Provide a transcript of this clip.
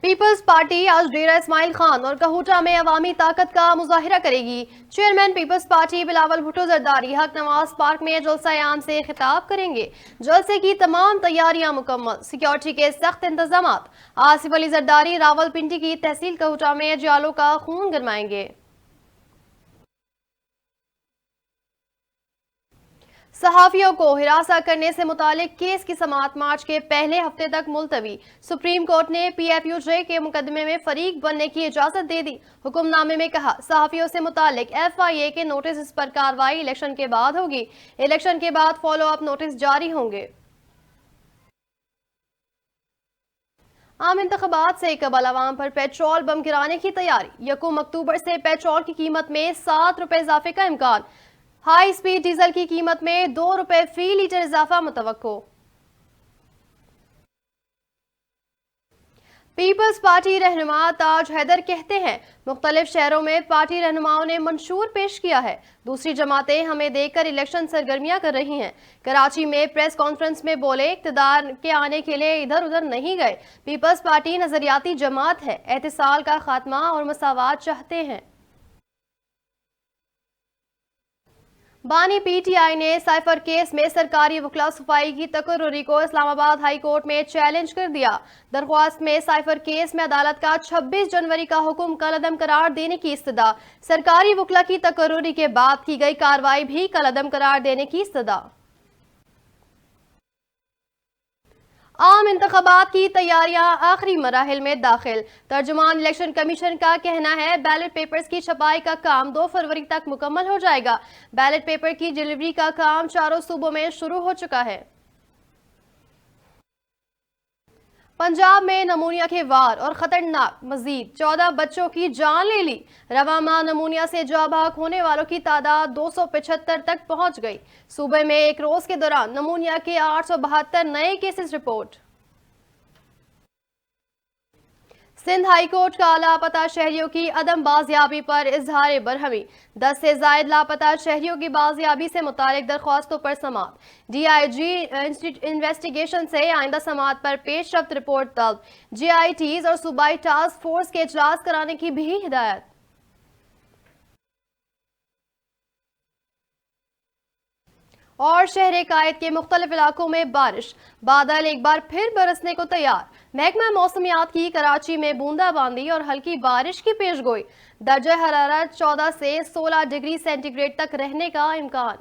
Peoples party आज डेरा इस्माइल खान और कहूटा में अवामी ताकत का मुजाहिरा करेगी। Chairman peoples party Bilawal Bhutto Zardari Haq Nawaz park में जलसा-ए-आम से खिताब करेंगे। जलसे की तमाम तैयारियां मुकम्मल, सिक्योरिटी के सख्त इंतजाम। आसिफ अली जरदारी रावलपिंडी की तहसील कहूटा में जियालों का खून गरमाएंगे। सहाफियों को हिरासत करने से मुतालिक केस की समाअत मार्च के पहले हफ्ते तक मुलतवी। सुप्रीम कोर्ट ने PFUJ के मुकदमे में फरीक बनने की इजाजत दे दी। हुक्मनामे में कहा, सहाफियों से मुतालिक FIA के नोटिस पर कार्रवाई इलेक्शन के बाद होगी। इलेक्शन के बाद फॉलो अप नोटिस जारी होंगे। आम इंतखाबात से कबल अवाम पर पेट्रोल बम गिराने की तैयारी। 1 अक्टूबर से पेट्रोल की कीमत में 7 रुपए इजाफे का इम्कान। हाई स्पीड डीजल की कीमत में 2 रुपए फी लीटर इजाफा मुतवक्को। पीपल्स पार्टी रहनुमा ताज हैदर कहते हैं, मुख्तलिफ शहरों में पार्टी रहनुमाओं ने मंशूर पेश किया है। दूसरी जमातें हमें देखकर इलेक्शन सरगर्मियां कर रही हैं। कराची में प्रेस कॉन्फ्रेंस में बोले, इक़्तिदार के आने के लिए इधर उधर नहीं गए। पीपल्स पार्टी नजरियाती जमात है, एहतिसाल का खात्मा और मसावात चाहते हैं। बानी PTI ने साइफर केस में सरकारी वकला सफाई की तकर्रुरी को इस्लामाबाद हाई कोर्ट में चैलेंज कर दिया। दरख्वास्त में साइफर केस में अदालत का 26 जनवरी का हुक्म कलअदम करार देने की इस्तदा। सरकारी वकला की तकर्रुरी के बाद की गई कार्रवाई भी कलअदम करार देने की इस्तदा। आम इंतखाबात की तैयारियां आखिरी मराहिल में दाखिल। तर्जुमान इलेक्शन कमीशन का कहना है, बैलेट पेपर्स की छपाई का काम 2 फरवरी तक मुकम्मल हो जाएगा। बैलेट पेपर की डिलीवरी का काम चारों सूबों में शुरू हो चुका है। पंजाब में नमूनिया के वार और खतरनाक मजीद 14 बच्चों की जान ले ली। रवा माह नमूनिया से जाँ बहक होने वालों की तादाद 275 तक पहुंच गई। सूबे में एक रोज के दौरान नमूनिया के 872 नए cases report. Sindh high court का लापता शहरियों की अदम बाजियाबी पर इजहार बरहमी। 10 से जायद लापता शहरियों की बाजियाबी से मुतालिक दरख्वास्तों पर समाअत। DIG इन्वेस्टिगेशन से आइंदा समाअत पर पेशरफ्त रिपोर्ट तलब। JITs और सूबाई टास्क फोर्स के इजलास कराने की भी हिदायत। और शहर कायद के मुख्तलिफ इलाकों में बारिश, बादल एक बार फिर बरसने को तैयार। महकमा मौसमियात की कराची में बूंदाबांदी और हल्की बारिश की पेशगोई। दर्जा हरारत 14 से 16 डिग्री सेंटीग्रेड तक रहने का इम्कान।